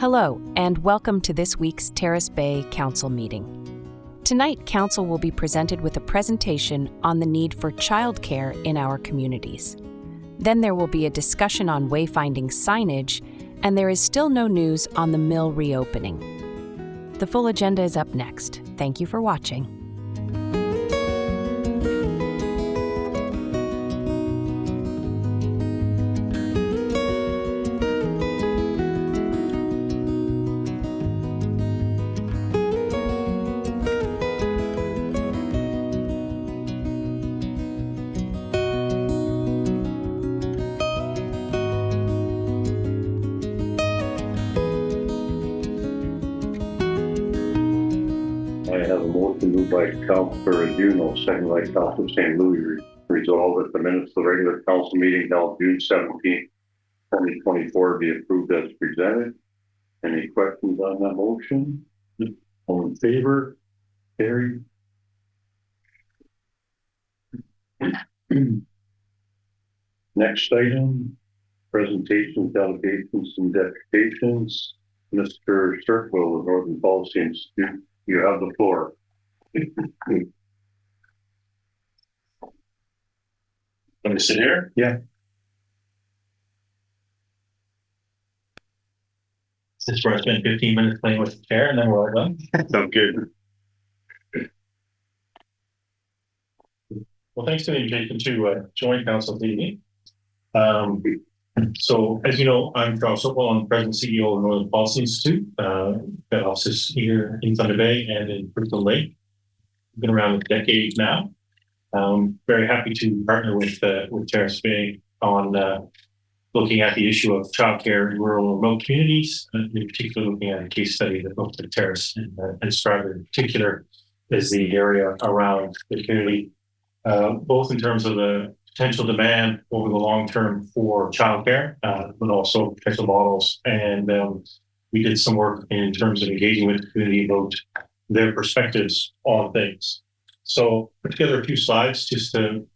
Hello, and welcome to this week's Terrace Bay Council meeting. Tonight, Council will be presented with a presentation on the need for childcare in our communities. Then there will be a discussion on wayfinding signage, and there is still no news on the mill reopening. The full agenda is up next. Thank you for watching. I have a motion moved by Councilor Juneau, second by Councilor St. Louis, resolved that the minutes of the regular council meeting held June 17th, 2024 be approved as presented. Any questions on that motion? All in favor? Carried. Next item, presentations, delegations, and deputations. Mr. Circle of Northern Policy Institute, you have the floor. Let me sit here. Yeah. This is where I spent 15 minutes playing with the chair and then we're all done. Sounds good. Well, thanks for the invitation to join council meeting. So as you know, I'm Terrace Bay. I'm President and CEO of the Northern Policy Institute. Got offices here in Thunder Bay and in Bristol Lake. Been around a decade now. Very happy to partner with Terrace Bay on looking at the issue of childcare in rural and remote communities, and in particular looking at a case study that looked at Terrace and Stratford in particular as the area around the community, both in terms of the potential demand over the long term for childcare, but also potential models. And we did some work in terms of engaging with the community about their perspectives on things. So put together a few slides just to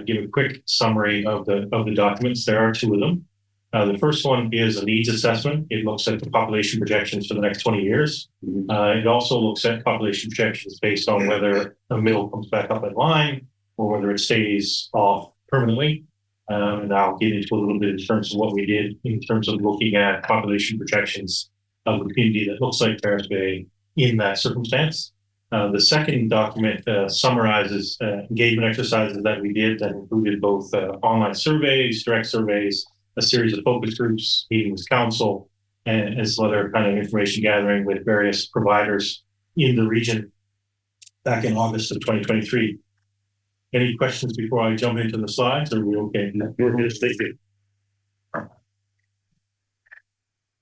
give a quick summary of the documents. There are two of them. The first one is a needs assessment. It looks at the population projections for the next 20 years. It also looks at population projections based on whether a mill comes back up in line or whether it stays off permanently. And I'll get into a little bit in terms of what we did in terms of looking at population projections of a community that looks like Terrace Bay in that circumstance. The second document summarizes engagement exercises that we did that included both online surveys, direct surveys, a series of focus groups, meeting with council, and some other kind of information gathering with various providers in the region back in August of 2023. Any questions before I jump into the slides? Or are we okay? We're just thinking.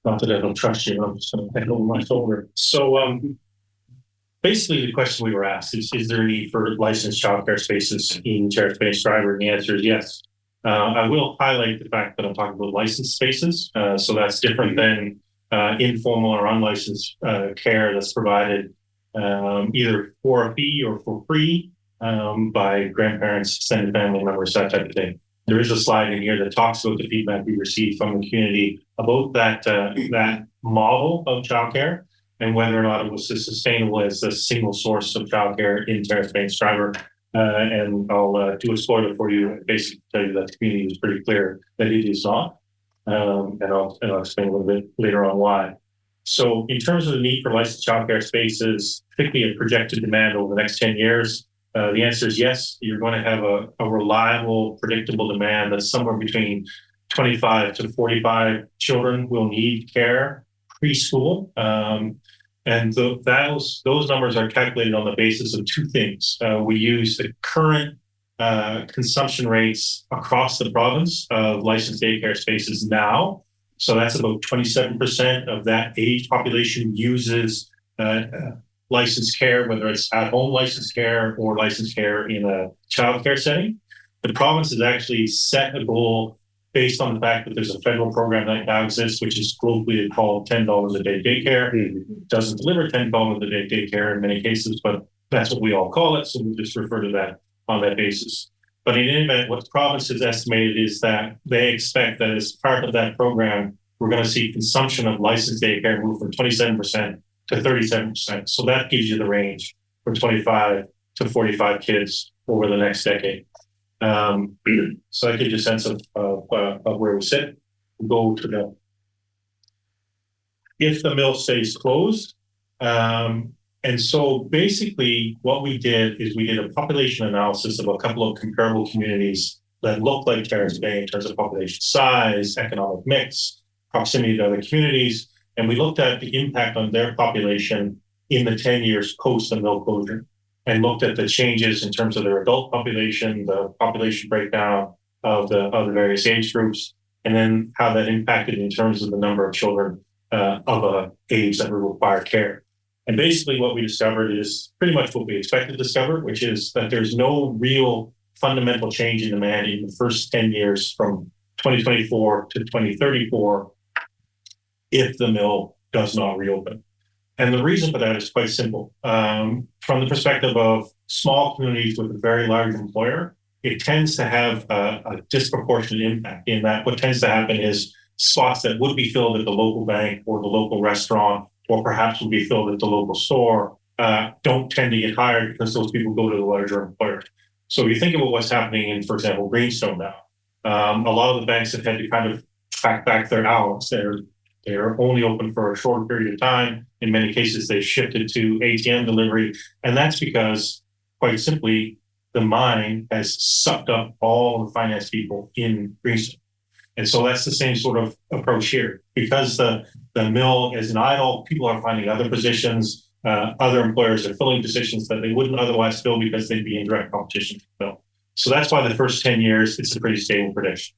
Not that I don't trust you, I'm just going to head over my shoulder. So basically the question we were asked is there a need for licensed childcare spaces in Terrace Bay and Stratford? And the answer is yes. I will highlight the fact that I'm talking about licensed spaces. So that's different than informal or unlicensed care that's provided either for a fee or for free by grandparents, extended family members, that type of thing. There is a slide in here that talks about the feedback we received from the community about that model of childcare and whether or not it was as sustainable as a single source of childcare in Terrace Bay and Stratford. And I'll do a spoiler for you and basically tell you that the community is pretty clear that it is not. And I'll explain a little bit later on why. So in terms of the need for licensed childcare spaces, particularly a projected demand over the next 10 years, the answer is yes. You're going to have a reliable, predictable demand that's somewhere between 25 to 45 children will need care preschool. And those numbers are calculated on the basis of two things. We use the current consumption rates across the province of licensed daycare spaces now. So that's about 27% of that age population uses licensed care, whether it's at-home licensed care or licensed care in a childcare setting. The province has actually set a goal based on the fact that there's a federal program that now exists, which is globally called $10 a day daycare. It doesn't deliver $10 a day daycare in many cases, but that's what we all call it. So we'll just refer to that on that basis. But in any event, what the province has estimated is that they expect that as part of that program, we're going to see consumption of licensed daycare move from 27% to 37%. So that gives you the range from 25 to 45 kids over the next decade. So that gives you a sense of where we sit. We'll go to the, if the mill stays closed. And so basically what we did is we did a population analysis of a couple of comparable communities that look like Terrace Bay in terms of population size, economic mix, proximity to other communities. And we looked at the impact on their population in the 10 years post the mill closure, and looked at the changes in terms of their adult population, the population breakdown of the various age groups, and then how that impacted in terms of the number of children of a age that would require care. And basically what we discovered is pretty much what we expected to discover, which is that there's no real fundamental change in demand in the first 10 years from 2024 to 2034 if the mill does not reopen. And the reason for that is quite simple. From the perspective of small communities with a very large employer, it tends to have a disproportionate impact in that what tends to happen is spots that would be filled at the local bank or the local restaurant, or perhaps would be filled at the local store, don't tend to get hired because those people go to the larger employer. So you think about what's happening in, for example, Greenstone now. A lot of the banks have had to kind of track back their hours. They're only open for a short period of time. In many cases, they've shifted to ATM delivery. And that's because, quite simply, the mine has sucked up all the finance people in Greenstone. And so that's the same sort of approach here. Because the mill is an idle, people are finding other positions. Other employers are filling positions that they wouldn't otherwise fill because they'd be in direct competition to fill. So that's why the first 10 years, it's a pretty stable prediction.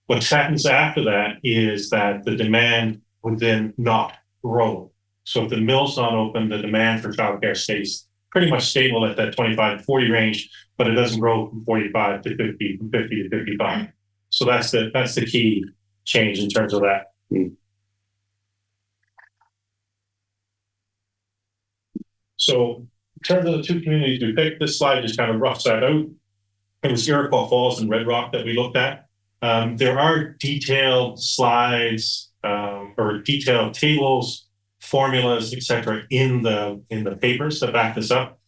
What happens after that is that the demand would then not grow. So if the mill's not open, the demand for childcare stays pretty much stable at that 25 to 40 range, but it doesn't grow from 45 to 50, from 50 to 55. So that's the key change in terms of that. So in terms of the two communities we picked, this slide just kind of roughs that out. It was Iroquois Falls and Red Rock that we looked at. There are detailed slides or detailed tables, formulas, etc., in the papers that back this up.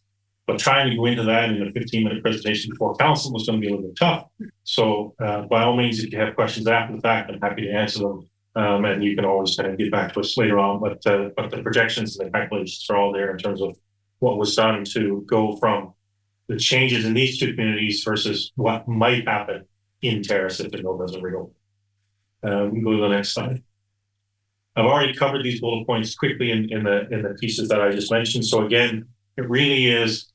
But trying to go into that in a 15-minute presentation before council was going to be a little bit tough. So by all means, if you have questions after the fact, I'm happy to answer them. And you can always kind of get back to us later on. But the projections and the calculations are all there in terms of what was done to go from the changes in these two communities versus what might happen in Terrace if the mill doesn't reopen. We go to the next slide. I've already covered these bullet points quickly in the pieces that I just mentioned. So again, it really is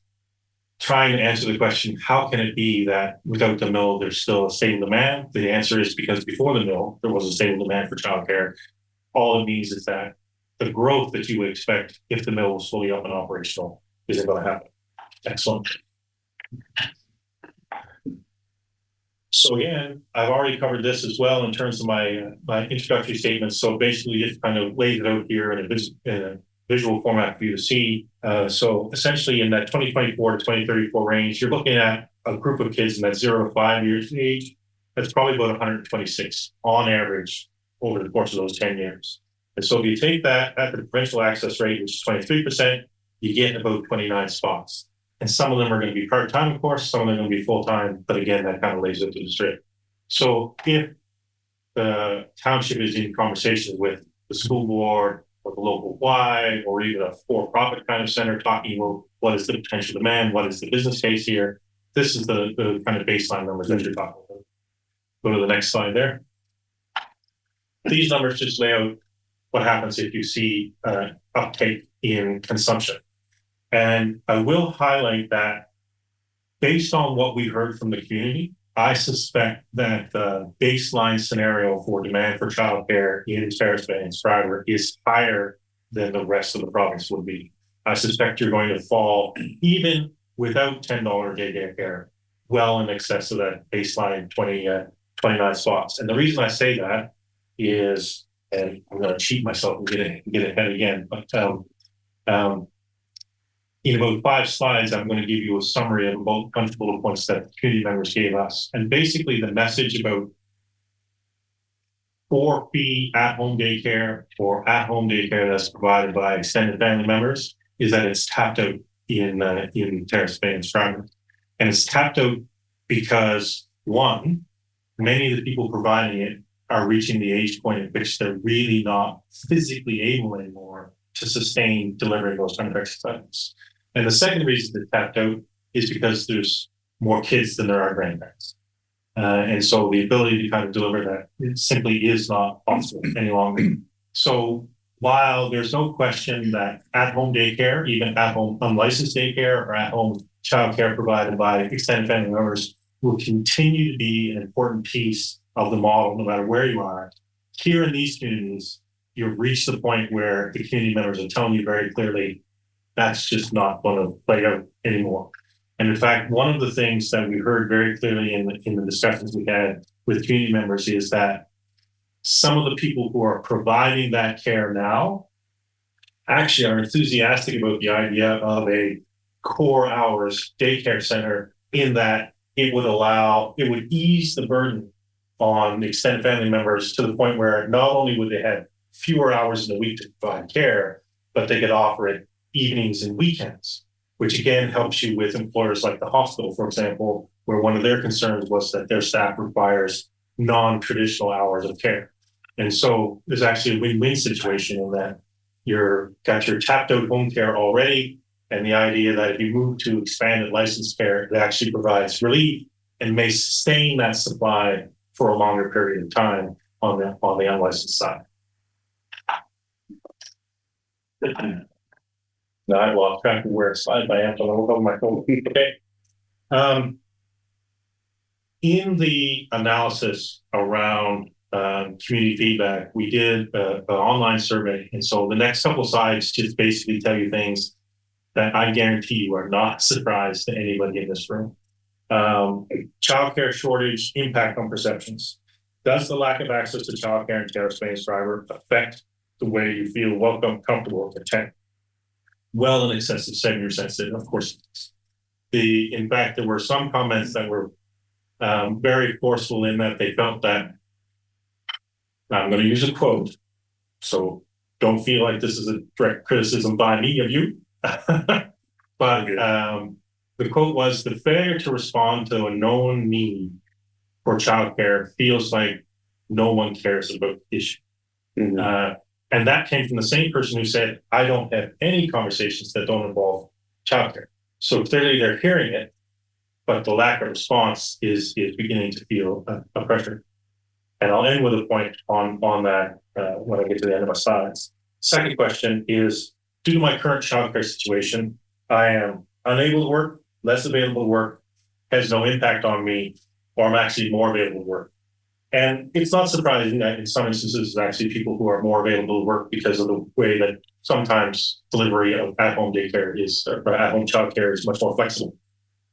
trying to answer the question, how can it be that without the mill, there's still a stable demand? The answer is because before the mill, there was a stable demand for childcare. All it means is that the growth that you would expect if the mill was fully up and operational isn't going to happen. Excellent. So again, I've already covered this as well in terms of my introductory statements. So basically, it kind of lays it out here in a visual format for you to see. So essentially, in that 2024 to 2034 range, you're looking at a group of kids in that 0 to 5 years of age. That's probably about 126 on average over the course of those 10 years. And so if you take that at the provincial access rate, which is 23%, you get about 29 spots. And some of them are going to be part-time, of course, some of them are going to be full-time, but again, that kind of lays it to the strip. So if the township is in conversations with the school board or the local Y or even a for-profit kind of center talking about what is the potential demand, what is the business case here, this is the kind of baseline numbers that you're talking about. Go to the next slide there. These numbers just lay out what happens if you see uptake in consumption. And I will highlight that based on what we heard from the community, I suspect that the baseline scenario for demand for childcare in Terrace Bay and Stryver is higher than the rest of the province would be. I suspect you're going to fall, even without $10 day daycare, well in excess of that baseline 29 spots. And the reason I say that is, and I'm going to cheat myself and get ahead again, but in about 5 slides, I'm going to give you a summary of about a bunch of bullet points that community members gave us. And basically the message about for-fee at-home daycare or at-home daycare that's provided by extended family members is that it's tapped out in Terrace Bay and Stratford. And it's tapped out because, one, many of the people providing it are reaching the age point at which they're really not physically able anymore to sustain delivering those kind of exercises. And the second reason it's tapped out is because there's more kids than there are grandparents. And so the ability to kind of deliver that it simply is not possible any longer. So while there's no question that at-home daycare, even at-home unlicensed daycare or at-home childcare provided by extended family members will continue to be an important piece of the model, no matter where you are, here in these communities, you've reached the point where the community members are telling you very clearly, that's just not going to play out anymore. And in fact, one of the things that we heard very clearly in the discussions we had with community members is that some of the people who are providing that care now actually are enthusiastic about the idea of a core hours daycare center, in that it would ease the burden on the extended family members to the point where not only would they have fewer hours in the week to provide care, but they could offer it evenings and weekends, which again helps you with employers like the hospital, for example, where one of their concerns was that their staff requires non-traditional hours of care. And so there's actually a win-win situation in that you've got your tapped out home care already, and the idea that if you move to expanded licensed care, it actually provides relief and may sustain that supply for a longer period of time on the unlicensed side. Now I lost track of where it's slide by Anton. I'll look over my phone. Okay. In the analysis around community feedback, we did an online survey. And so the next couple of slides just basically tell you things that I guarantee you are not a surprise to anybody in this room. Childcare shortage impact on perceptions. Does the lack of access to childcare in Terrace Bay and Stratford affect the way you feel welcome, comfortable, and content? Well, in excess of 70% said, of course it is. In fact, there were some comments that were very forceful in that they felt that, I'm going to use a quote, so don't feel like this is a direct criticism by me of you. But the quote was, the failure to respond to a known need for childcare feels like no one cares about the issue. Mm-hmm. And that came from the same person who said, I don't have any conversations that don't involve childcare. So clearly they're hearing it, but the lack of response is beginning to feel a pressure. And I'll end with a point on that when I get to the end of my slides. Second question is, due to my current childcare situation, I am unable to work, less available to work, has no impact on me, or I'm actually more available to work. And it's not surprising that in some instances, there's actually people who are more available to work because of the way that sometimes delivery of at-home daycare or at-home childcare is much more flexible.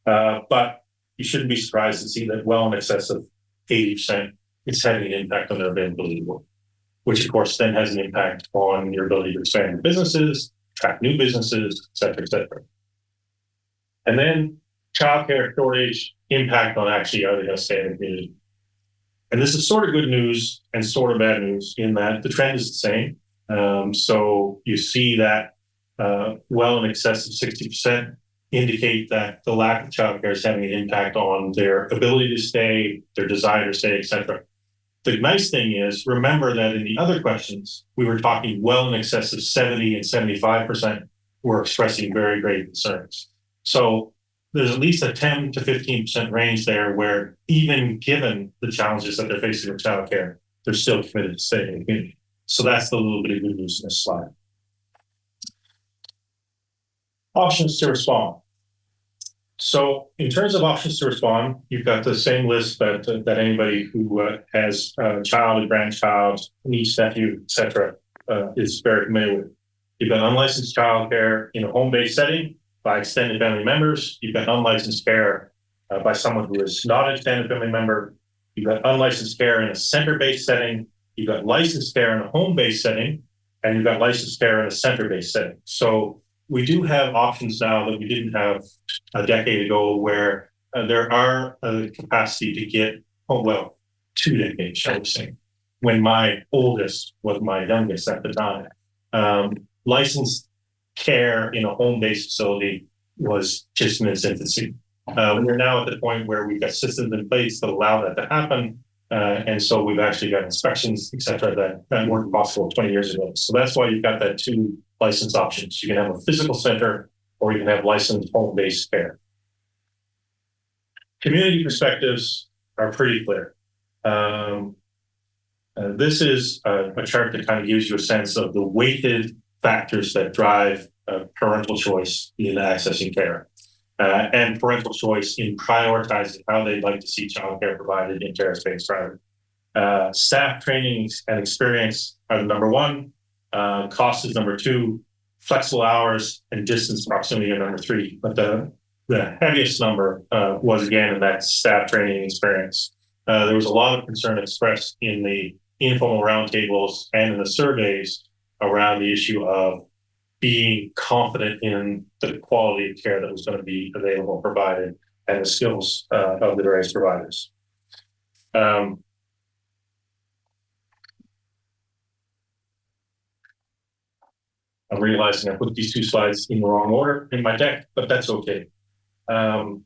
But you shouldn't be surprised to see that well in excess of 80%, it's having an impact on their availability to work, which of course then has an impact on your ability to expand your businesses, attract new businesses, et cetera, et cetera. And then childcare shortage impact on actually how they have stay in the community. And this is sort of good news and sort of bad news in that the trend is the same. So you see that well in excess of 60% indicate that the lack of childcare is having an impact on their ability to stay, their desire to stay, et cetera. The nice thing is, remember that in the other questions, we were talking well in excess of 70 and 75% were expressing very great concerns. So there's at least a 10 to 15% range there where even given the challenges that they're facing with childcare, they're still committed to staying in the community. So that's the little bit of good news in this slide. Options to respond. So in terms of options to respond, you've got the same list that anybody who has a child, a grandchild, niece, nephew, et cetera, is very familiar with. You've got unlicensed childcare in a home-based setting by extended family members. You've got unlicensed care by someone who is not an extended family member. You've got unlicensed care in a center-based setting. You've got licensed care in a home-based setting, and you've got licensed care in a center-based setting. So we do have options now that we didn't have a decade ago, where there are a capacity to get, 2 decades, shall we say, when my oldest was my youngest at the time. Licensed care in a home-based facility was just in its infancy. We're now at the point where we've got systems in place that allow that to happen. And so we've actually got inspections, et cetera, that weren't possible 20 years ago. So that's why you've got that two license options. You can have a physical center or you can have licensed home-based care. Community perspectives are pretty clear. This is a chart that kind of gives you a sense of the weighted factors that drive parental choice in accessing care. And parental choice in prioritizing how they'd like to see childcare provided in Terrace Bay Driver. Staff training and experience are the number one. Cost is number two. Flexible hours and distance proximity are number three. But the heaviest number was again in that staff training and experience. There was a lot of concern expressed in the informal roundtables and in the surveys around the issue of being confident in the quality of care that was going to be available, provided, and the skills of the various providers. I'm realizing I put these two slides in the wrong order in my deck, but that's okay. So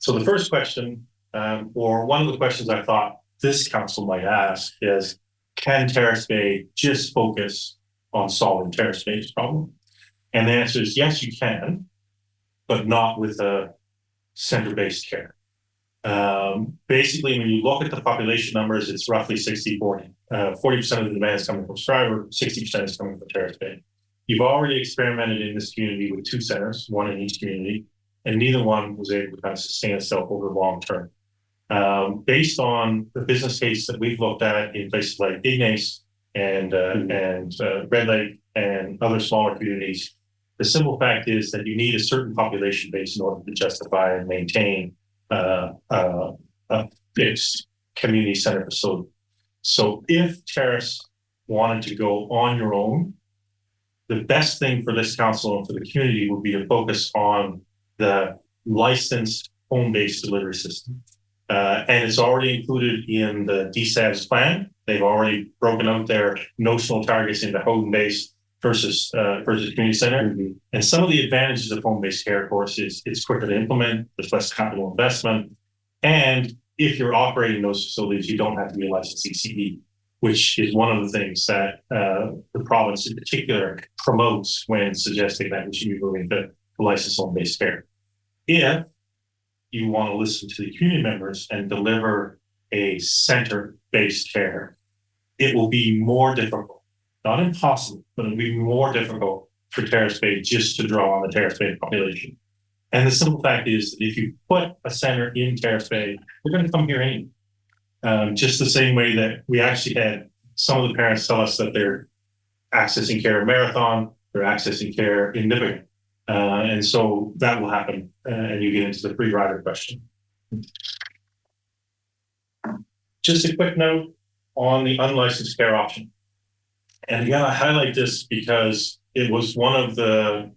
the first question, or one of the questions I thought this council might ask is, can Terrace Bay just focus on solving Terrace Bay's problem? And the answer is yes, you can, but not with a center-based care. Basically, when you look at the population numbers, it's roughly 60-40. 40% of the demand is coming from Stryver, 60% is coming from Terrace Bay. You've already experimented in this community with two centers, one in each community, and neither one was able to kind of sustain itself over the long term. Based on the business case that we've looked at in places like Ignace and Red Lake and other smaller communities, the simple fact is that you need a certain population base in order to justify and maintain a fixed community center facility. So if Terrace wanted to go on your own, the best thing for this council and for the community would be to focus on the licensed home-based delivery system. And it's already included in the DSAB's plan. They've already broken out their notional targets into home-based versus community center. Mm-hmm. And some of the advantages of home-based care, of course, is it's quicker to implement, there's less capital investment. And if you're operating those facilities, you don't have to be a licensed CCE, which is one of the things that the province in particular promotes when suggesting that we should be moving to licensed home-based care. If you want to listen to the community members and deliver a center-based care, it will be more difficult. Not impossible, but it'll be more difficult for Terrace Bay just to draw on the Terrace Bay population. And the simple fact is that if you put a center in Terrace Bay, they're going to come here anyway. Just the same way that we actually had some of the parents tell us that they're accessing care in Marathon, they're accessing care in Nippigan. And so that will happen, and you get into the free rider question. Just a quick note on the unlicensed care option. And again, I highlight this because it was one of the,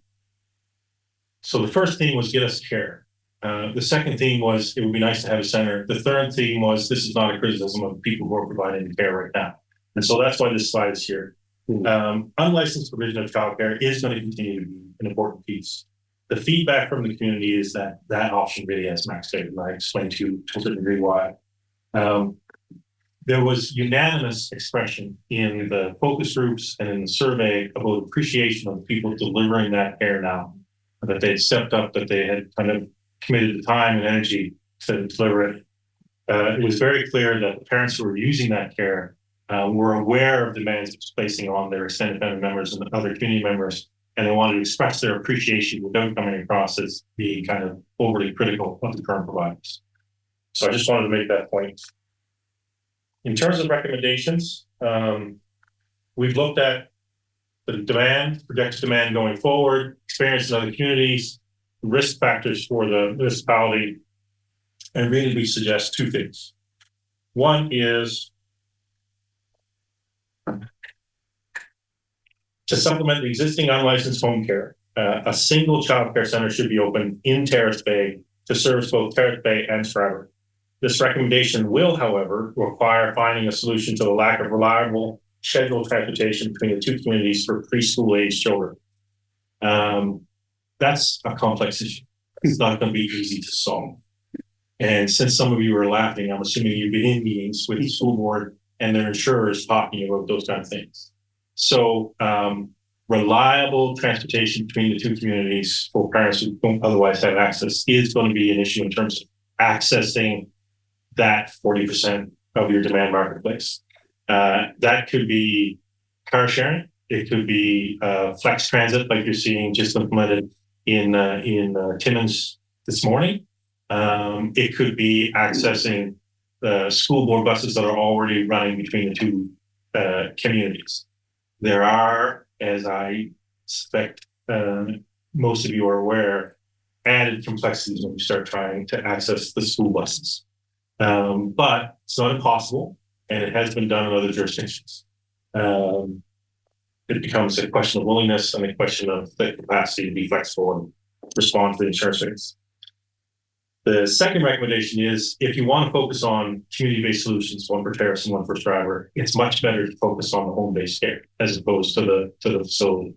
so the first theme was get us care. The second theme was it would be nice to have a center. The third theme was this is not a criticism of people who are providing care right now. And so that's why this slide is here. Unlicensed provision of childcare is going to continue to be an important piece. The feedback from the community is that that option really has maxed out, and I explained to you to a certain degree why. There was unanimous expression in the focus groups and in the survey about appreciation of the people delivering that care now, that they had stepped up, that they had kind of committed the time and energy to deliver it. It was very clear that the parents who were using that care were aware of demands it was placing on their extended family members and other community members, and they wanted to express their appreciation without coming across as being kind of overly critical of the current providers. So I just wanted to make that point. In terms of recommendations, we've looked at the demand, projected demand going forward, experience in other communities, risk factors for the municipality, and really we suggest two things. One is to supplement the existing unlicensed home care, a single childcare center should be open in Terrace Bay to service both Terrace Bay and Stryver. This recommendation will, however, require finding a solution to the lack of reliable scheduled transportation between the two communities for preschool age children. That's a complex issue. It's not going to be easy to solve. And since some of you are laughing, I'm assuming you've been in meetings with the school board and their insurers talking about those kind of things. So reliable transportation between the two communities for parents who don't otherwise have access is going to be an issue in terms of accessing that 40% of your demand marketplace. That could be car sharing. It could be flex transit, like you're seeing just implemented in Timmins this morning. It could be accessing the school board buses that are already running between the two communities. There are, as I suspect most of you are aware, added complexities when you start trying to access the school buses. But it's not impossible, and it has been done in other jurisdictions. It becomes a question of willingness and a question of the capacity to be flexible and respond to the insurance rates. The second recommendation is, if you want to focus on community-based solutions, one for Terrace and one for Striver, it's much better to focus on the home-based care as opposed to the facility.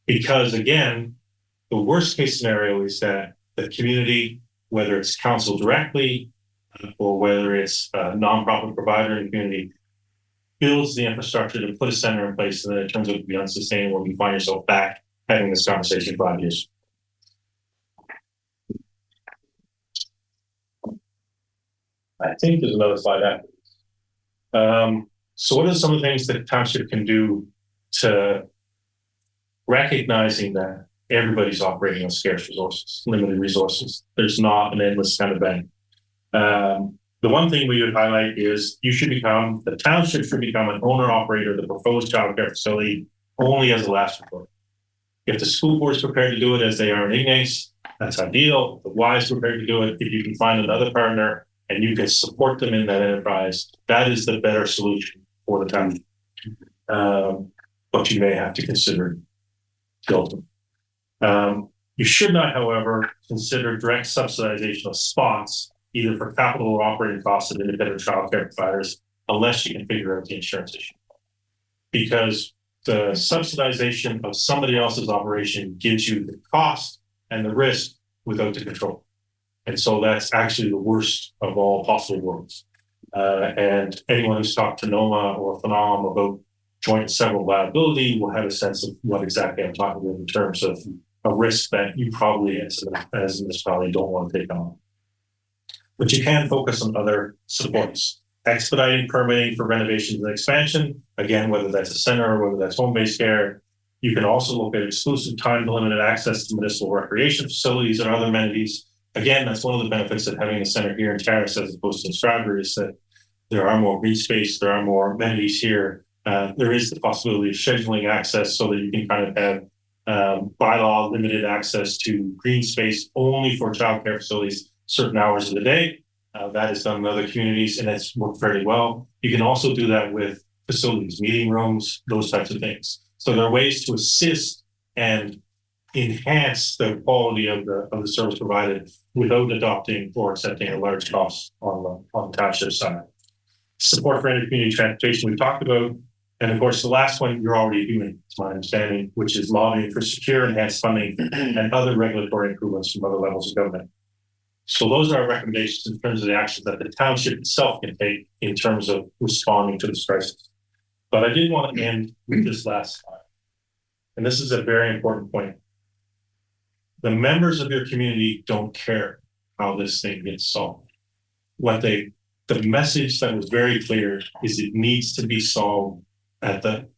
Because again, the worst case scenario is that the community, whether it's council directly or whether it's a nonprofit provider in the community, builds the infrastructure to put a center in place, and then it turns out to be unsustainable, and you find yourself back having this conversation 5 years. I think there's another slide after. So what are some of the things that the township can do to recognizing that everybody's operating on scarce resources, limited resources? There's not an endless kind of bank. The one thing we would highlight is the township should become an owner operator of the proposed childcare facility only as a last resort. If the school board is prepared to do it as they are in Ignace, that's ideal. If the Y is prepared to do it, if you can find another partner and you can support them in that enterprise, that is the better solution for the township. But you may have to consider Tilton. You should not, however, consider direct subsidization of spots, either for capital or operating costs of independent childcare providers, unless you can figure out the insurance issue. Because the subsidization of somebody else's operation gives you the cost and the risk without the control. And so that's actually the worst of all possible worlds. And anyone who's talked to NOMA or Phenom about joint and several liability will have a sense of what exactly I'm talking about in terms of a risk that you probably as a municipality don't want to take on. But you can focus on other supports. Expediting permitting for renovations and expansion, again, whether that's a center or whether that's home-based care. You can also look at exclusive time-limited access to municipal recreation facilities and other amenities. Again, that's one of the benefits of having a center here in Terrace as opposed to in Stratford, is that there are more green space, there are more amenities here. There is the possibility of scheduling access so that you can kind of have bylaw limited access to green space only for childcare facilities certain hours of the day. That is done in other communities and it's worked fairly well. You can also do that with facilities, meeting rooms, those types of things. So there are ways to assist and enhance the quality of the service provided without adopting or accepting a large cost on the township side. Support for intercommunity transportation we talked about. And of course, the last one you're already doing, to my understanding, which is lobbying for secure enhanced funding and other regulatory improvements from other levels of government. So those are our recommendations in terms of the actions that the township itself can take in terms of responding to this crisis. But I did want to end with this last slide. And this is a very important point. The members of your community don't care how this thing gets solved. The message that was very clear is it needs to be solved at the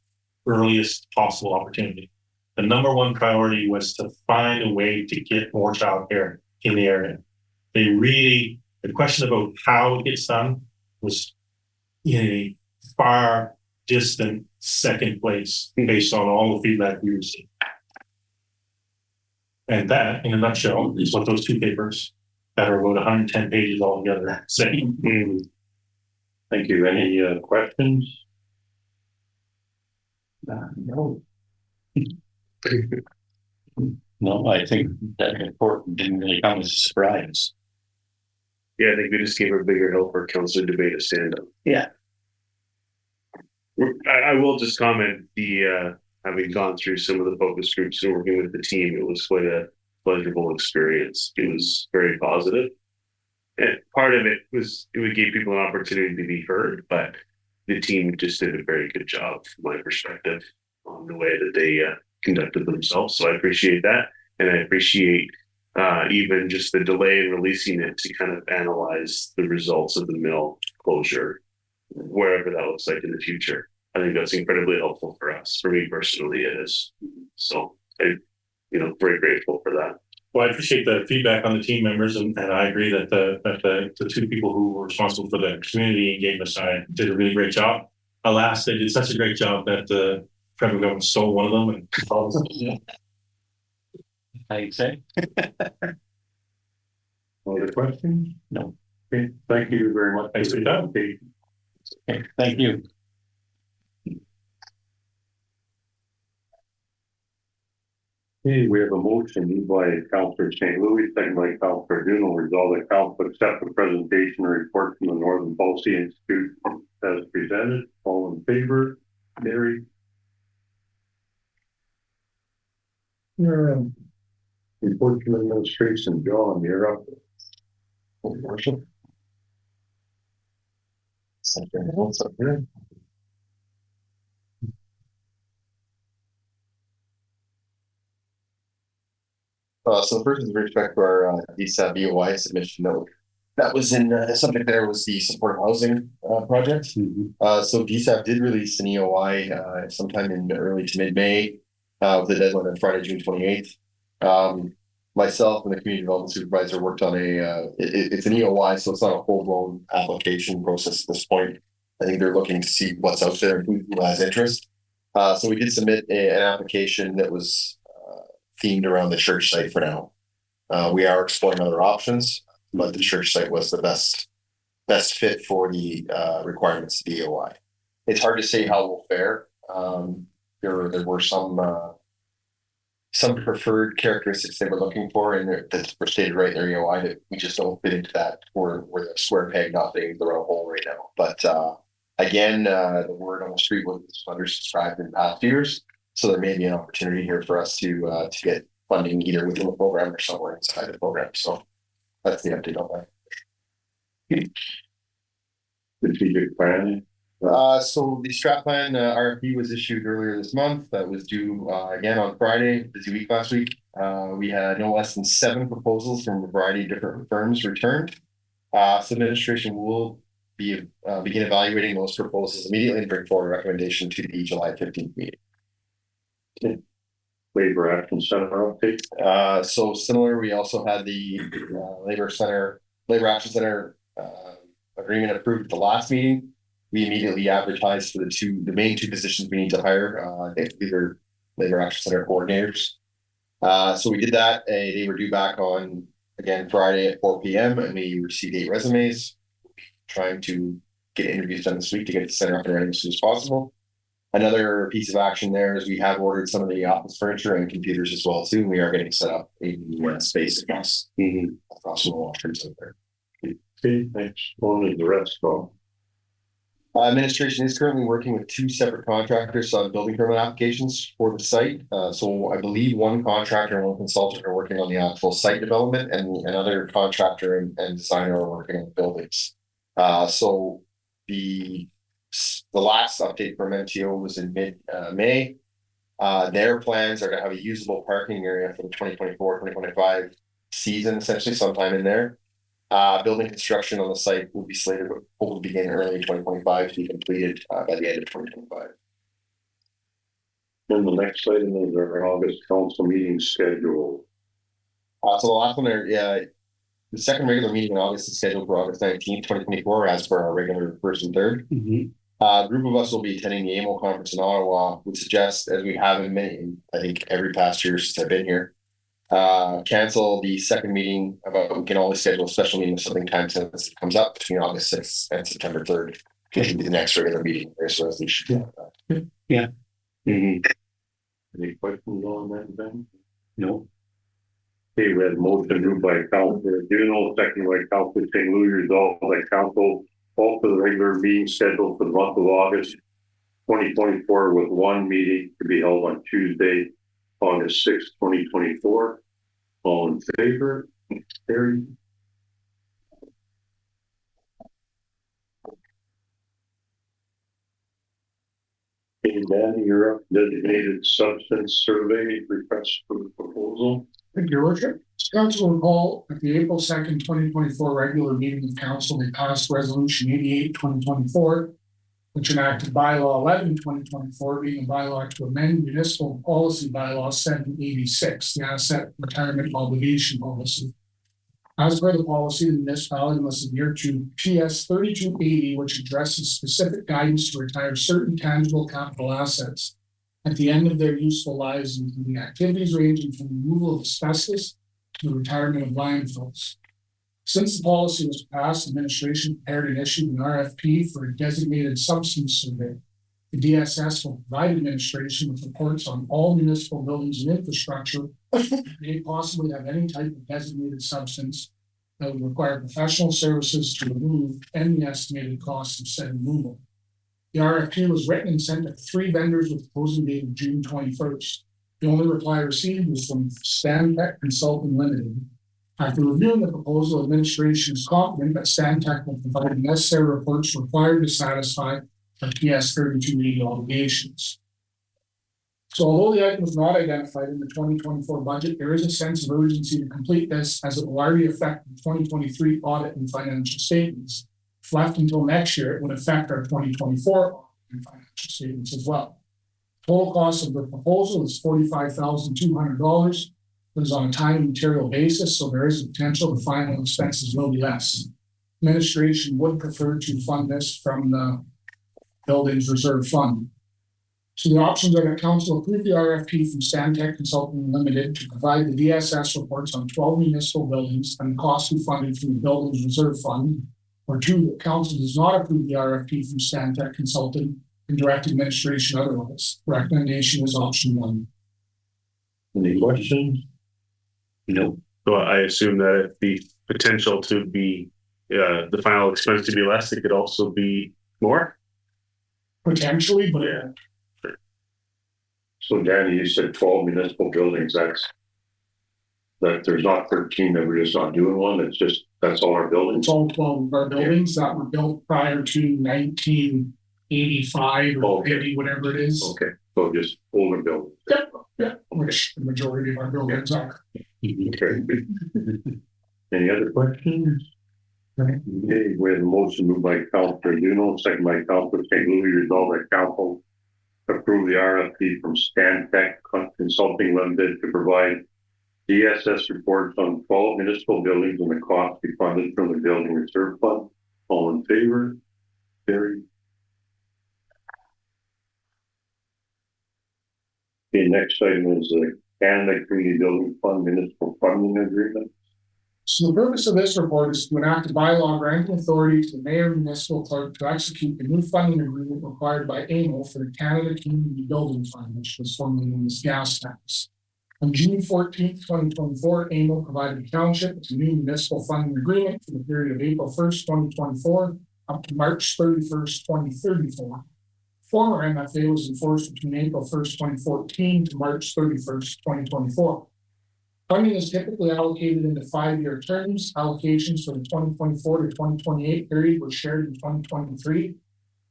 earliest possible opportunity. The number one priority was to find a way to get more childcare in the area. The question about how it gets done was in a far distant second place based on all the feedback we received. And that, in a nutshell, is what those two papers that are about 110 pages altogether say. Thank you. Any questions? No. No, I think that report didn't really come as a surprise. Yeah, I think we just gave a bigger help for council debate a stand up. Yeah. I will just comment having gone through some of the focus groups and working with the team, it was quite a pleasurable experience. It was very positive. And part of it was it would give people an opportunity to be heard, but the team just did a very good job from my perspective on the way that they conducted themselves. So I appreciate that. And I appreciate even just the delay in releasing it to kind of analyze the results of the mill closure, wherever that looks like in the future. I think that's incredibly helpful for us. For me personally, it is. So I'm, very grateful for that. Well, I appreciate the feedback on the team members, and I agree that the two people who were responsible for the community engagement side did a really great job. Alas, they did such a great job that the federal government stole one of them and called us. How you say? Other questions? No. Okay, thank you very much. Thanks for your time. Okay, thank you. Okay, we have a motion moved by Councillor St. Louis, second by Councillor Duno, resolve that council accept the presentation and report from the Northern Policy Institute as presented. All in favor? Carried. Report from administration, John, you're up. Worship. So the first is with respect to our DSAB BOI submission note. That was in the subject there was the supportive housing project. So DSAB did release an EOI sometime in early to mid-May with the deadline on Friday, June 28th. Myself and the community development supervisor worked on it's an EOI, so it's not a full-blown application process at this point. I think they're looking to see what's out there and who has interest. So we did submit an application that was themed around the church site for now. We are exploring other options, but the church site was the best fit for the requirements of the EOI. It's hard to say how we'll fare. There were some preferred characteristics they were looking for, and that were stated right in their EOI that we just don't fit into that. We're the square peg, not fitting the round hole right now. But again, the word on the street was undersubscribed in past years. So there may be an opportunity here for us to get funding either within the program or somewhere inside the program. So that's the update on that. Strategic planning. So the strat plan RFP was issued earlier this month. That was due again on Friday, busy week last week. We had no less than 7 proposals from a variety of different firms returned. So administration will begin evaluating those proposals immediately and bring forward a recommendation to the July 15th meeting. Labor Action Center update. So similar, we also had the Labor Action Center agreement approved at the last meeting. We immediately advertised for the main 2 positions we need to hire. These are Labor Action Center coordinators. So we did that. They were due back on again Friday at 4 p.m. and we received 8 resumes. Trying to get interviews done this week to get the center up and running as soon as possible. Another piece of action there is we have ordered some of the office furniture and computers as well too. We are getting set up in space across all options out there. Okay, thanks. Only the rest go. Administration is currently working with 2 separate contractors on building permit applications for the site. So I believe one contractor and one consultant are working on the actual site development, and another contractor and designer are working on the buildings. So the last update from MTO was in mid-May. Their plans are to have a usable parking area for the 2024-2025 season, essentially sometime in there. Building construction on the site will be slated to begin early 2025 to be completed by the end of 2025. Then the next item is our August council meeting schedule. So the last one there, the second regular meeting in August is scheduled for August 19th, 2024, as per our regular first and third. A group of us will be attending the AMO conference in Ottawa. Would suggest, as we have in I think every past year since I've been here, cancel the second meeting. We can always schedule a special meeting if something time sensitive comes up between August 6th and September 3rd. It should be the next regular meeting. There's a resolution. Any questions on that then? No. Okay, we have a motion moved by Councilor Duno, second by Councilor St. Louis, resolved by council, all for the regular meeting scheduled for the month of August 2024, with one meeting to be held on Tuesday, August 6th, 2024. All in favor? Carried. Okay, Danny, you're up. Designated substance survey request for proposal. Thank you, Your Worship. Council will call at the April 2nd, 2024 regular meeting of council, they passed resolution 88, 2024, which enacted bylaw 11, 2024, being a bylaw to amend municipal policy bylaw 786, the asset retirement obligation policy. As per the policy, the municipality must adhere to PS 3280, which addresses specific guidance to retire certain tangible capital assets at the end of their useful lives, including activities ranging from removal of asbestos to the retirement of landfills. Since the policy was passed, administration prepared and issued an RFP for a designated substance survey. The DSS will provide administration with reports on all municipal buildings and infrastructure may possibly have any type of designated substance that would require professional services to remove and the estimated cost of said removal. The RFP was written and sent to 3 vendors with closing date of June 21st. The only reply received was from Stantec Consulting Limited. After reviewing the proposal, administration is confident that Stantec will provide the necessary reports required to satisfy our PS 3280 obligations. So although the item was not identified in the 2024 budget, there is a sense of urgency to complete this, as it will already affect the 2023 audit and financial statements. If left until next year, it would affect our 2024 audit and financial statements as well. Total cost of the proposal is $45,200. It is on a time and material basis, so there is a potential the final expenses will be less. Administration would prefer to fund this from the Buildings Reserve Fund. So the options are that council approve the RFP from Stantec Consulting Limited to provide the DSS reports on 12 municipal buildings and the cost be funded through the Buildings Reserve Fund, or 2, that council does not approve the RFP from Stantec Consulting and direct administration otherwise. Recommendation is option 1. Any questions? No. So I assume that if the potential to be, the final expense to be less, it could also be more? Potentially, but Yeah. So Danny, you said 12 municipal buildings, that there's not 13 that we're just not doing one, it's just, that's all our buildings. it's all 12 of our buildings that were built prior to 1985 or Okay. 80, whatever it is. Okay, so just older buildings. Yeah, which the majority of our buildings are. Okay. Any other questions? Okay, we have a motion moved by Councilor Duno, second by Councilor St. Louis, resolved that council approve the RFP from Stantec Consulting Limited to provide DSS reports on 12 municipal buildings and the cost be funded from the Building Reserve Fund. All in favor? Carried. Okay, next item is the Canada Community Building Fund Municipal Funding Agreement. So the purpose of this report is to enact a bylaw granting authority to the mayor and municipal clerk to execute the new funding agreement required by AMO for the Canada Community Building Fund, which was formerly known as gas tax. On June 14th, 2024, AMO provided the township with a new municipal funding agreement for the period of April 1st, 2024 up to March 31st, 2034. Former MFA was enforced between April 1st, 2014 to March 31st, 2024. Funding is typically allocated into 5-year terms. Allocations for the 2024 to 2028 period were shared in 2023.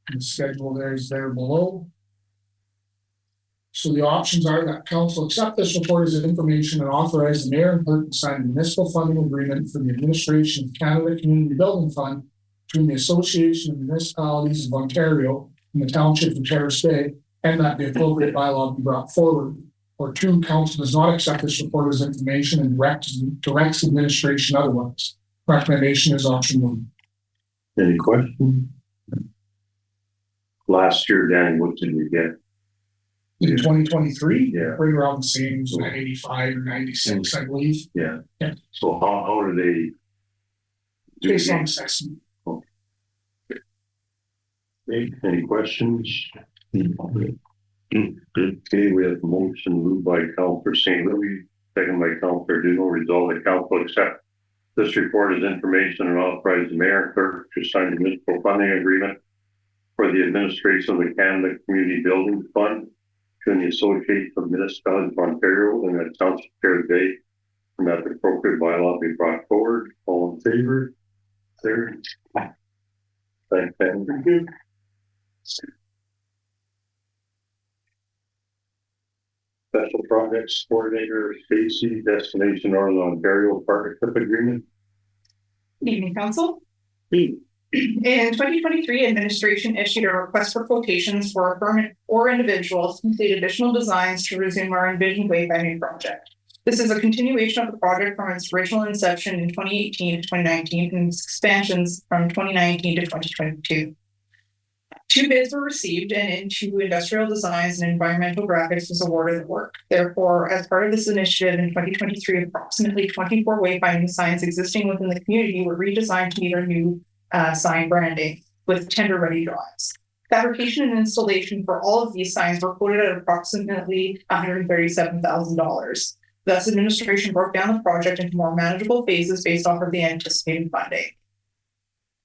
And the schedule there is there below. So the options are that council accept this report as information and authorize the mayor and clerk to sign a municipal funding agreement for the administration of Canada Community Building Fund between the Association of Municipalities of Ontario and the Township of Terrace Bay, and that the appropriate bylaw be brought forward. Or 2, council does not accept this report as information and directs administration otherwise. Recommendation is option 1. Any questions? Last year, Danny, what did we get? In 2023, Yeah. right around the same, 95 or 96, I believe, Yeah. Yeah. So how do they? do based on the- assessment. Any questions? Good. Okay, we have a motion moved by Councilor St. Louis, second by Councilor Duno, resolve that council accept this report as information and authorize the mayor and clerk to sign the municipal funding agreement for the administration of the Canada Community Building Fund between the Association of Municipalities of Ontario and the Township of Terrace Bay, and that the appropriate bylaw be brought forward. All in favor? There. Thank you. Special Projects Coordinator, Stacy, Destination Northern Ontario Partnership Agreement. Good evening, Council. In 2023, administration issued a request for quotations for a firm or individual to complete additional designs to resume our envisioned wayfinding project. This is a continuation of the project from its original inception in 2018 to 2019 and its expansions from 2019 to 2022. 2 bids were received, and into industrial designs and environmental graphics was awarded the work. Therefore, as part of this initiative in 2023, approximately 24 wayfinding signs existing within the community were redesigned to meet our new sign branding with tender-ready drawings. Fabrication and installation for all of these signs were quoted at approximately $137,000. Thus, administration broke down the project into more manageable phases based off of the anticipated funding.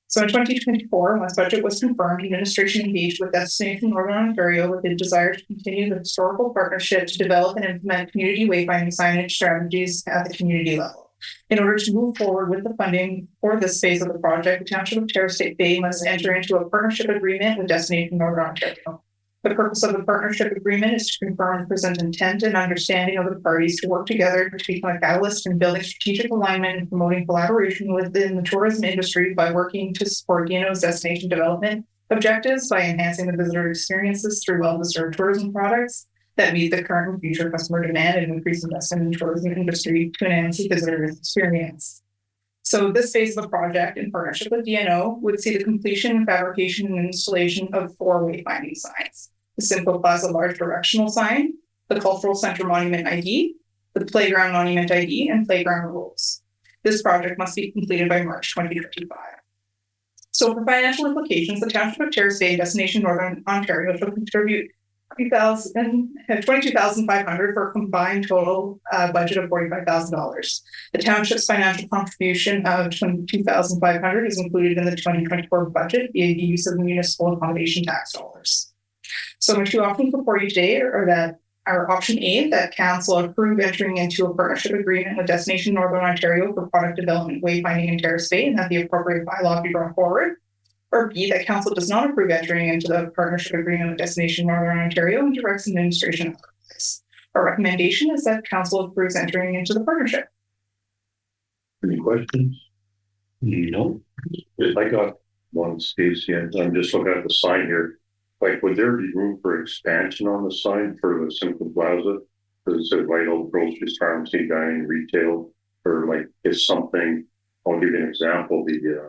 So in 2024, once budget was confirmed, administration engaged with Destination Northern Ontario with a desire to continue the historical partnership to develop and implement community wayfinding signage strategies at the community level. In order to move forward with the funding for this phase of the project, the Township of Terrace Bay must enter into a partnership agreement with Destination Northern Ontario. The purpose of the partnership agreement is to confirm and present intent and understanding of the parties to work together to become a catalyst in building strategic alignment and promoting collaboration within the tourism industry by working to support DNO's destination development objectives by enhancing the visitor experiences through well-deserved tourism products that meet the current and future customer demand and increase investment in the tourism industry to enhance the visitor experience. So this phase of the project, in partnership with DNO, would see the completion, fabrication, and installation of 4 wayfinding signs: the Simcoe Plaza large directional sign, the Cultural Center Monument ID, the Playground Monument ID, and Playground Rules. This project must be completed by March 2025. So for financial implications, the Township of Terrace Bay, Destination Northern Ontario, shall contribute $22,500 for a combined total budget of $45,000. The township's financial contribution of $22,500 is included in the 2024 budget via the use of municipal accommodation tax dollars. So my 2 options before you today are that our option A, that council approve entering into a partnership agreement with Destination Northern Ontario for product development, wayfinding in Terrace Bay, and that the appropriate bylaw be brought forward. Or B, that council does not approve entering into the partnership agreement with Destination Northern Ontario and directs administration otherwise. Our recommendation is that council approves entering into the partnership. Any questions? No. If I got one, Stacy, and I'm just looking at the sign here. Like, would there be room for expansion on the sign for the Simcoe Plaza? Does it say Vital Groceries, Pharmacy, Dining, Retail? Or like, is something, I'll give you an example, the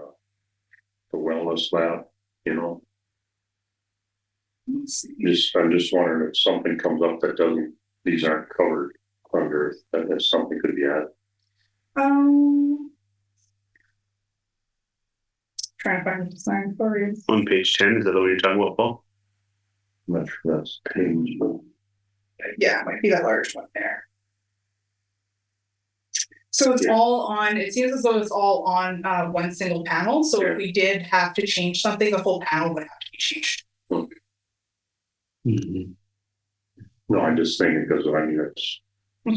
wellness lab, you know? I'm just wondering if something comes up that doesn't, these aren't covered under, that if something could be added. Trying to find the design for you. On page 10, is that what you're talking about, Paul? I'm not sure that's changed. Yeah, it might be that large one there. So it's all on, it seems as though it's all on one single panel. So if we did have to change something, the whole panel would have to be changed. Mm-hmm. No, I'm just thinking because I mean, it's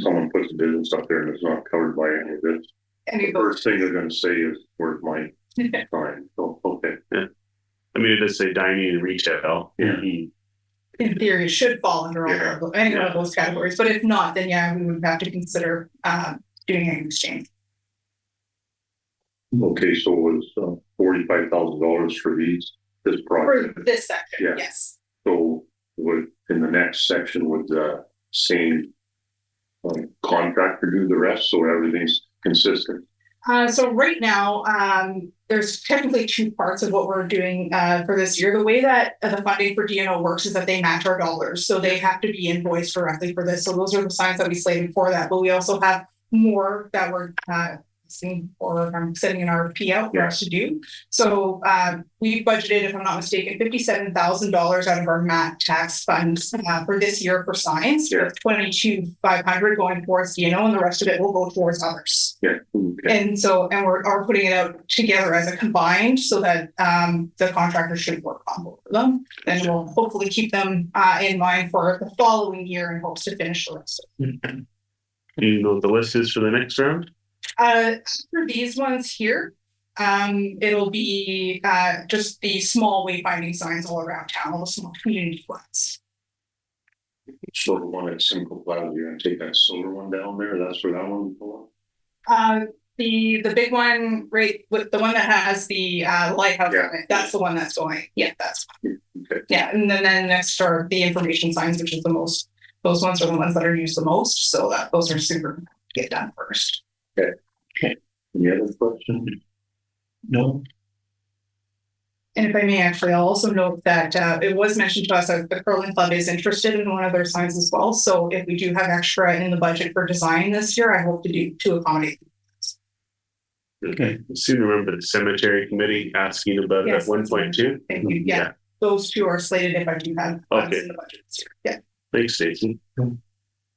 someone puts business up there and it's not covered by any of it. The first thing they're going to say is, "Where's my sign?" So, okay. Yeah. I mean, it does say dining and retail. Yeah. In theory, it should fall under any one of those categories. But if not, then yeah, we would have to consider doing an exchange. Okay, so it was $45,000 for this project. For this section, Yeah. yes. So would in the next section would the same contractor do the rest, so everything's consistent? So right now, there's technically 2 parts of what we're doing for this year. The way that the funding for DNO works is that they match our dollars. So they have to be invoiced directly for this. So those are the signs that we slated for that. But we also have more that we're or I'm sending an RFP out for us to do. So we budgeted, if I'm not mistaken, $57,000 out of our MAT tax funds for this year for signs, with $22,500 going towards DNO, and the rest of it will go towards others. Yeah. Okay. And so, and we're putting it out together as a combined, so that the contractor should work on both of them. And we'll hopefully keep them in mind for the following year in hopes to finish the rest of it. Do you know what the list is for the next round? For these ones here, it'll be just the small wayfinding signs all around town, all the small community ones. So the one at Simcoe Plaza, you're gonna take that silver one down there, that's where that one's going? The big one, right, with the one that has the lighthouse on it, that's the one that's going. Yeah, that's fine. Okay. Yeah, and then next are the information signs, which is the most. Those ones are the ones that are used the most, so that those are super to get done first. Okay. Any other questions? No. And if I may, actually, I'll also note that it was mentioned to us that the Curling Club is interested in one of their signs as well. So if we do have extra in the budget for design this year, I hope to accommodate. Okay. I seem to remember the cemetery committee asking about it Yes, at 1.2. Thank you. Yeah, those two are slated if I do have funds in the budget this year. Yeah. Thanks, Stacy. Okay,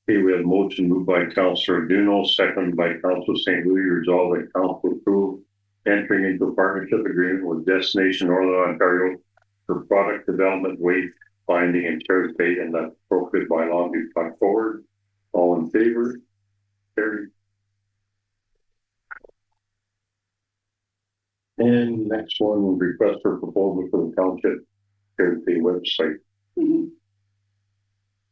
we have a motion moved by Councillor Duno, second by Councillor St. Louis, resolved that council approve entering into a partnership agreement with Destination Northern Ontario for product development, wayfinding in Terrace Bay, and that appropriate by law be brought forward. All in favor? Carried. And next one, request for proposal for the township Terrace Bay website.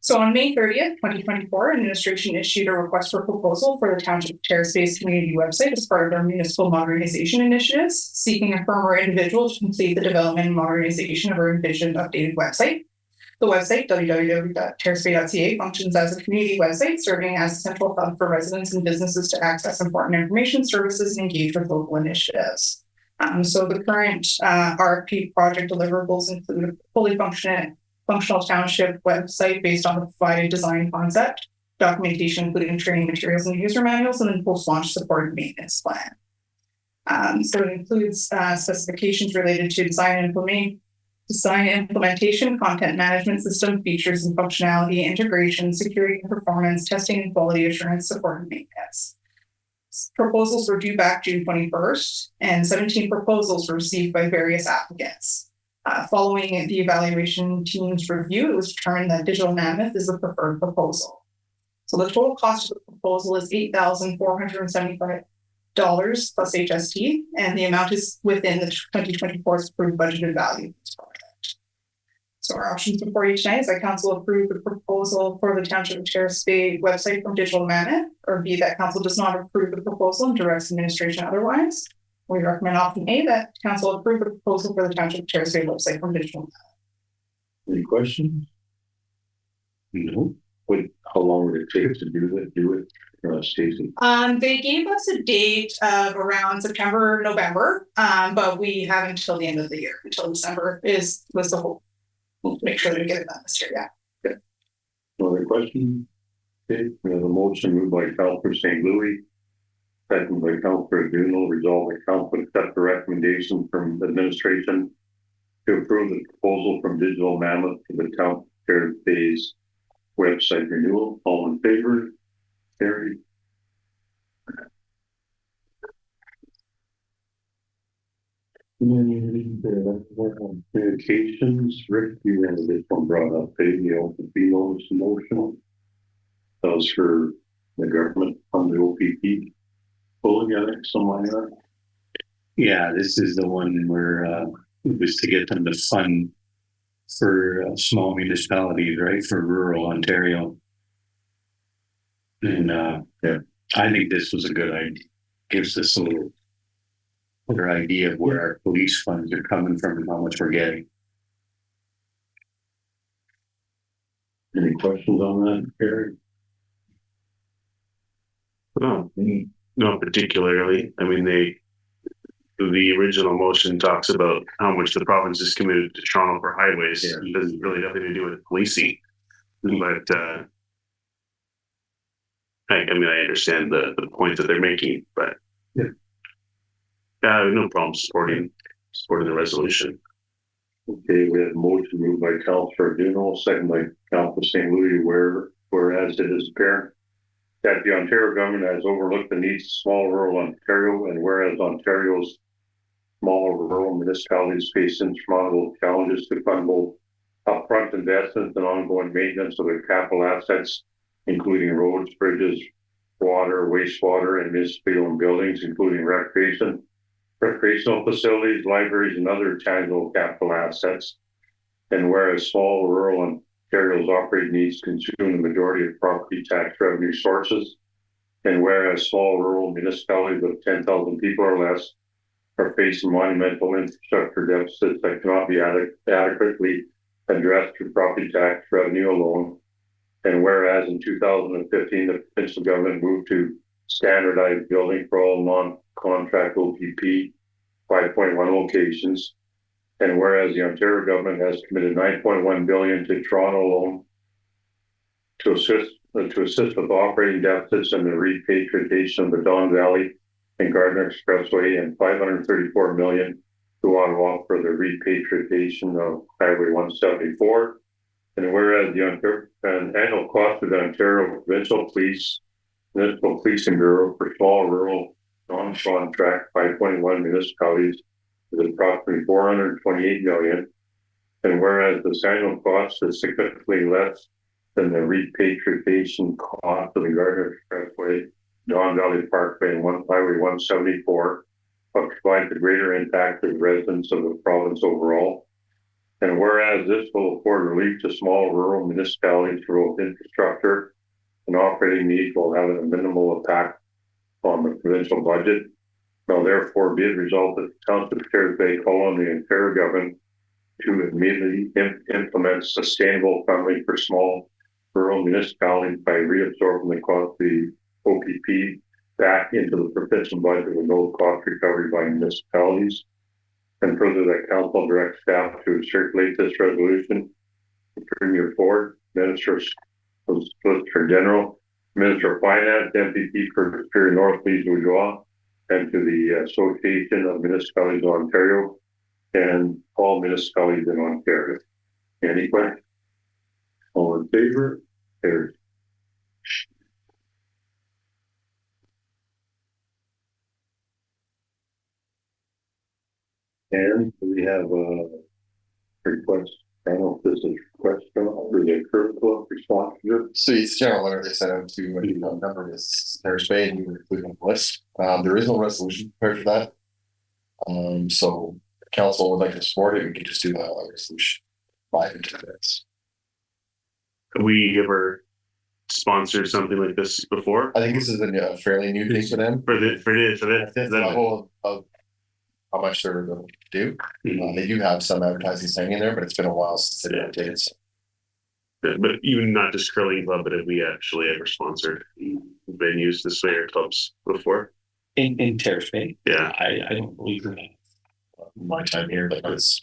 So on May 30th, 2024, administration issued a request for proposal for the Township of Terrace Bay's community website as part of their municipal modernization initiatives, seeking a firm or individual to complete the development and modernization of our envisioned updated website. The website, www.terracebay.ca, functions as a community website, serving as a central hub for residents and businesses to access important information, services, and engage with local initiatives. So the current RFP project deliverables include a fully functional township website based on the provided design concept, documentation including training materials and user manuals, and then post-launch support and maintenance plan. So it includes specifications related to design implementation, content management system, features and functionality, integration, security and performance, testing and quality assurance, support and maintenance. Proposals were due back June 21st, and 17 proposals were received by various applicants. Following the evaluation team's review, it was determined that Digital Mammoth is the preferred proposal. So the total cost of the proposal is $8,475 plus HST, and the amount is within the 2024 approved budgeted value. So our options before you tonight is that council approve the proposal for the Township of Terrace Bay website from Digital Mammoth, or B, that council does not approve the proposal and directs administration otherwise. We recommend option A, that council approve the proposal for the Township of Terrace Bay website from Digital Mammoth. Any questions? No. How long would it take to do it, Stacy? They gave us a date of around September, November, but we have until the end of the year, until December was the hope. We'll make sure that we get it done this year, yeah. Okay. No other questions? Okay, we have a motion moved by Councillor St. Louis, second by Councillor Duno, resolve that council accept the recommendation from administration to approve the proposal from Digital Mammoth for the Town of Terrace Bay's website renewal. All in favor? Carried. Communications, Rick, you had this one brought up, the open fee notice motion. That was for the government on the OPP. Pulling it, something like that. Yeah, this is the one where it was to get them to fund for small municipalities, right, for rural Ontario. And Yeah. I think this was a good idea. Gives us a little better idea of where our police funds are coming from and how much we're getting. Any questions on that, Gary? Oh, not particularly. I mean, the original motion talks about how much the province is committed to Toronto for highways. Yeah. It doesn't really have anything to do with policing. But I mean, I understand the point that they're making, but No problem supporting the resolution. Okay, we have a motion moved by Councillor Duno, second by Councillor St. Louis, whereas it is apparent that the Ontario government has overlooked the needs of small rural Ontario, and whereas Ontario's small rural municipalities face insurmountable challenges to fund both upfront investments and ongoing maintenance of their capital assets, including roads, bridges, water, wastewater, and municipal buildings, including recreational facilities, libraries, and other tangible capital assets. And whereas small rural Ontario's operating needs consume the majority of property tax revenue sources, and whereas small rural municipalities of 10,000 people or less are facing monumental infrastructure deficits that cannot be adequately addressed through property tax revenue alone. And whereas in 2015, the provincial government moved to standardize building for all non-contract OPP 5.1 locations. And whereas the Ontario government has committed $9.1 billion to Toronto alone to assist with operating deficits and the repatriation of the Don Valley and Gardner Expressway, and $534 million to Ottawa for the repatriation of Highway 174. And whereas the annual cost of the Ontario Provincial Police Municipal Policing Bureau for small rural non-contract 521 municipalities is approximately $428 million. And whereas the annual cost is significantly less than the repatriation cost of the Gardner Expressway, Don Valley Parkway, and Highway 174, but provides a greater impact to the residents of the province overall. And whereas this will afford relief to small rural municipalities for both infrastructure and operating needs while having a minimal impact on the provincial budget. Now therefore be it resolved that the Township of Terrace Bay call on the Ontario government to immediately implement sustainable funding for small rural municipalities by reabsorbing the cost of the OPP back into the provincial budget with no cost recovery by municipalities. And further, that council directs staff to circulate this resolution to Premier Ford, Minister Solicitor General, Minister of Finance, MPP for Superior North, Lee Bourgeois, and to the Association of Municipalities of Ontario and all municipalities in Ontario. Any questions? All in favor? Carried. And we have a request. I don't know if this is request or the critical response. So it's general letter they sent out to a number of this Terrace Bay, and you were included on the list. There is no resolution prepared for that. So if the council would like to support it, we can just do that resolution 5 and 10 minutes. Have we ever sponsored something like this before? I think this is a fairly new thing for them. For this, At this level of how much they're going to do. They do have some advertising saying in there, but it's been a while since they did it. But even not just curling club, but have we actually ever sponsored venues this way or clubs before? In Terrace Bay? Yeah. I don't believe in that. My time here, but it's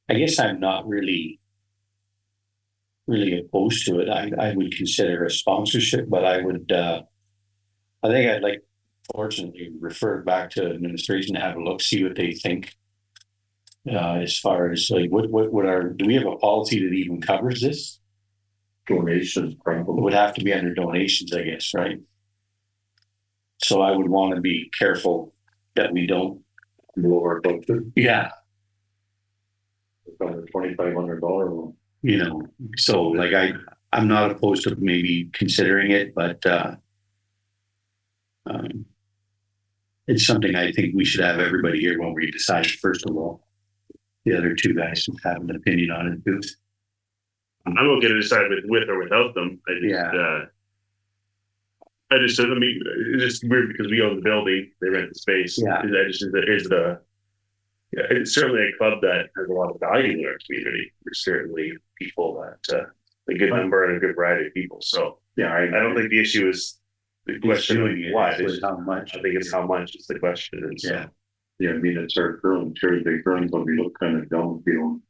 I guess I'm not really opposed to it. I would consider a sponsorship, but I would I think I'd like fortunately refer back to administration to have a look, see what they think. As far as like do we have a policy that even covers this? Donations probably. It would have to be under donations, I guess, right? So I would want to be careful that we don't Blow our budget. yeah. $2,500 one. You know, so like I'm not opposed to maybe considering it, but it's something I think we should have everybody here when we decide. First of all, the other two guys have an opinion on it too. I'm okay to decide with or without them. I mean, it's just weird because we own the building, they rent the space. Yeah. It's certainly a club that has a lot of value in our community. There's certainly people that a good number and a good variety of people. So yeah, I don't think the issue is the question of why. It's how much. I think it's how much is the question. And so, Yeah, I mean, it's our curling, Terrace Bay curling, but we look kind of dumb, you know.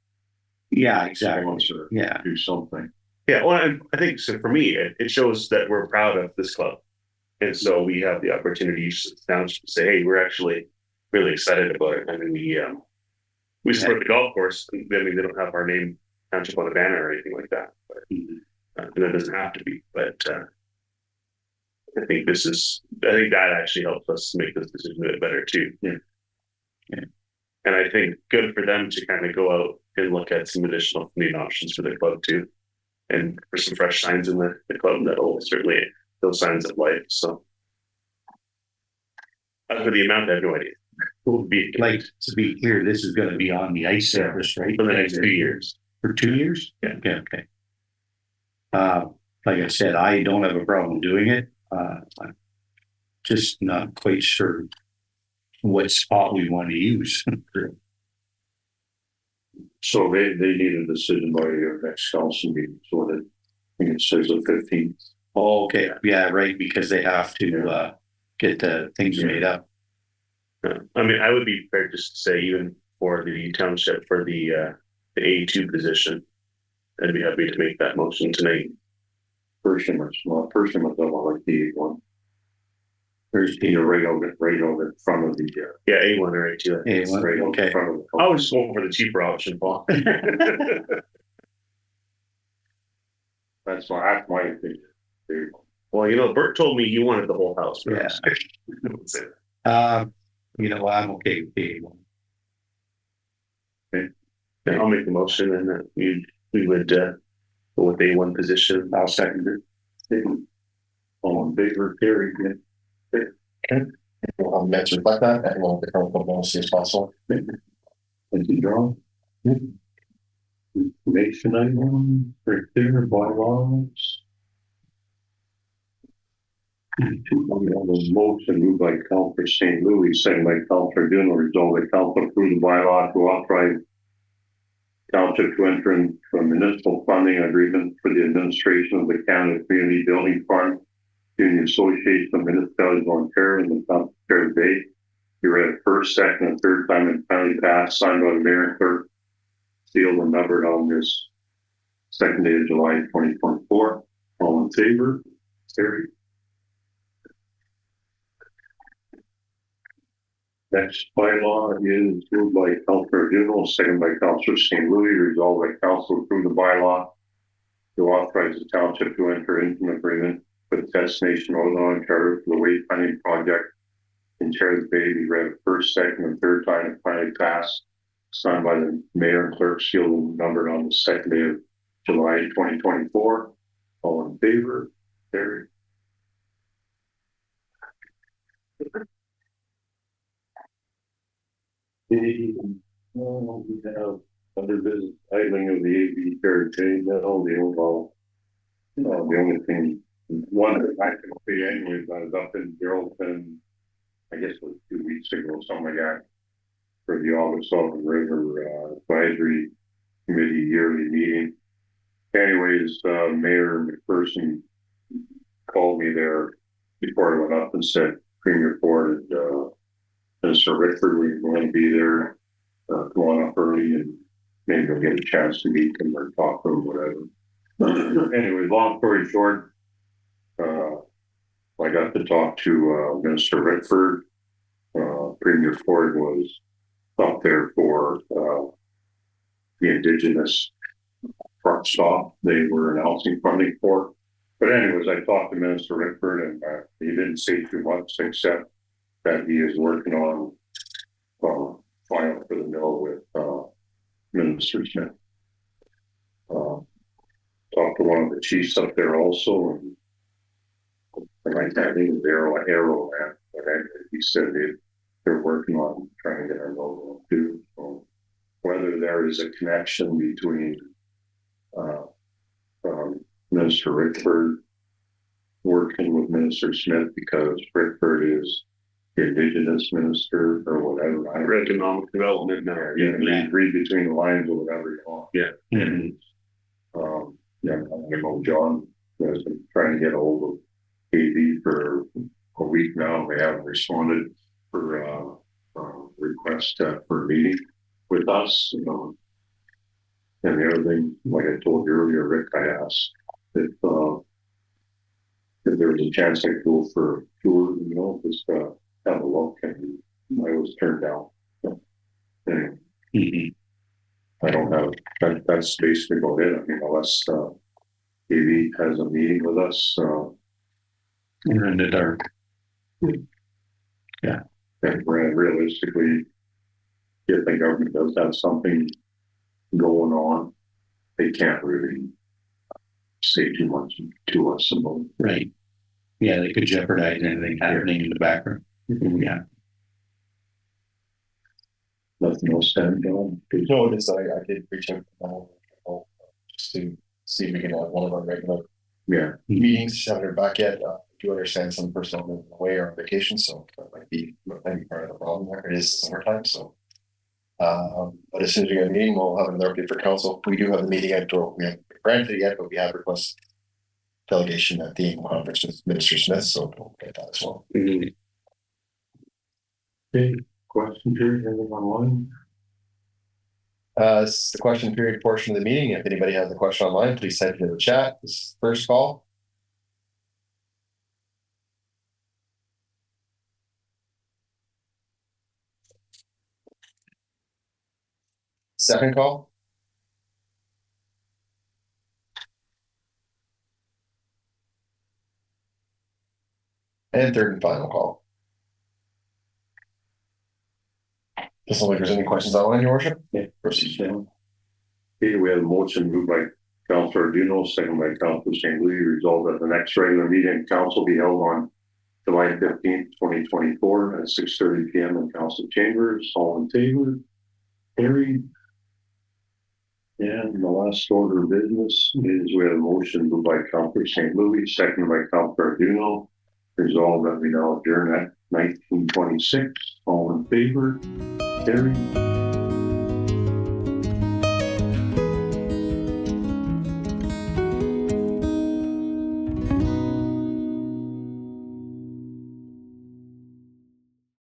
Yeah, exactly. Wants to Yeah. do something. yeah, well, I think so. For me, it shows that we're proud of this club. And so we have the opportunity to say, hey, we're actually really excited about it. I mean, we support the golf course. I mean, they don't have our name township on a banner or anything like that, but and that doesn't have to be. But I think that actually helps us make this decision a bit better too. Yeah. And I think good for them to kind of go out and look at some additional funding options for the club too, and for some fresh signs in the club that'll certainly those signs of life. So, as for the amount, I have no idea. It will be Like, to be clear, this is gonna be on the ice surface, right? for the next 2 years. For 2 years? Yeah. Okay. Like I said, I don't have a problem doing it. I'm just not quite sure what spot we want to use. So they need a decision by your next council meeting, so that, I think it says the 15th. Okay, yeah, right, because they have to get the things made up. I mean, I would be prepared just to say, even for the township, for the A2 position, I'd be happy to make that motion tonight. Personally, don't like the A1. There's You know, right over in front of the, Yeah, A1 or A2. A1, right over okay. in front of the. I was just going for the cheaper option, Paul. That's my opinion. There you go. Well, you know, Bert told me he wanted the whole house. Yeah. You know, I'm okay with the A1. Yeah, I'll make the motion, and then we would go with A1 position. I'll second it. All in favor, carry again. We'll have minutes reflect that, and we'll get our policy as possible. Thank you, John. Information item, right there, bylaws. We have a motion moved by Councilor St. Louis, second by Councilor Dino, resolved that council approve the bylaw to authorize township to enter into a municipal funding agreement for the administration of the Canada Community Building Fund Union Association of Municipalities of Ontario and the town of Terrace Bay. You read it first, second, and third time and finally passed, signed by the mayor and clerk, sealed and numbered on this second day of July 2024. All in favor? Carried. Next bylaw is moved by Councilor Duno, second by Councilor St. Louis, resolved by council approve the bylaw to authorize the township to enter into an agreement with Destination Northern Ontario for the wayfinding project in Terrace Bay. Be read first, second, and third time and finally passed, signed by the mayor and clerk, sealed and numbered on the second day of July 2024. All in favor? Carried. We have under business idling of the AV Terrace Bay, that all the overall, the only thing, one that I can see anyways, I was up in Geraldton, I guess it was 2 weeks ago, something like that, for the August Sullivan River Advisory Committee yearly meeting. Anyways, Mayor McPherson called me there before I went up and said, Premier Ford and Mr. Rickford, we're going to be there, come on up early and maybe we'll get a chance to meet them or talk to them, whatever. Anyway, long story short, I got to talk to Minister Rickford. Premier Ford was up there for the Indigenous truck stop they were announcing funding for. But anyways, I talked to Minister Rickford and he didn't say too much except that he is working on file for the mill with Minister Smith. Talked to one of the chiefs up there also, and I think it was Arrow, but he said they're working on trying to get our logo too. So whether there is a connection between Minister Rickford working with Minister Smith because Rickford is the Indigenous minister or whatever. For economic development now. Yeah, read between the lines or whatever you want. Yeah. And, I know John has been trying to get a hold of AB for a week now. They haven't responded for request for a meeting with us. And the other thing, like I told you earlier, Rick, I asked if if there was a chance I'd go for a tour, just have a look, and I was turned down. So, anyway, I don't have, that's basically about it. I mean, unless, AV has a meeting with us, We're in the dark. and realistically, if the government does have something going on, they can't really say too much to us about it. Right. Yeah, they could jeopardize anything happening in the background. Yeah. Nothing else said, John? No, just I did reach out, just to see if we can have one of our regular Yeah, meetings. Just haven't heard back yet. Do understand some person moving away or on vacation, so that might be part of the problem there. It is summertime, so. But as soon as we get a meeting, we'll have another update for council. We do have a meeting at door. We haven't granted it yet, but we have requested delegation at the annual conference with Minister Smith, so we'll get that as well. okay, question period, anything online? This is the question period portion of the meeting. If anybody has a question online, please type it in the chat. This is the first call. Second call. And third and final call. Doesn't look like there's any questions online, your worship. Yeah. Proceed. Okay, we have a motion moved by Councillor Duno, second by Councillor St. Louis, resolved that the next regular meeting in council be held on July 15th, 2024 at 6:30 PM in council chambers. All in favor? Carried. And the last order of business is we have a motion moved by Councillor St. Louis, second by Councillor Duno, resolved that we now adjourn at 19:26. All in favor? Carried.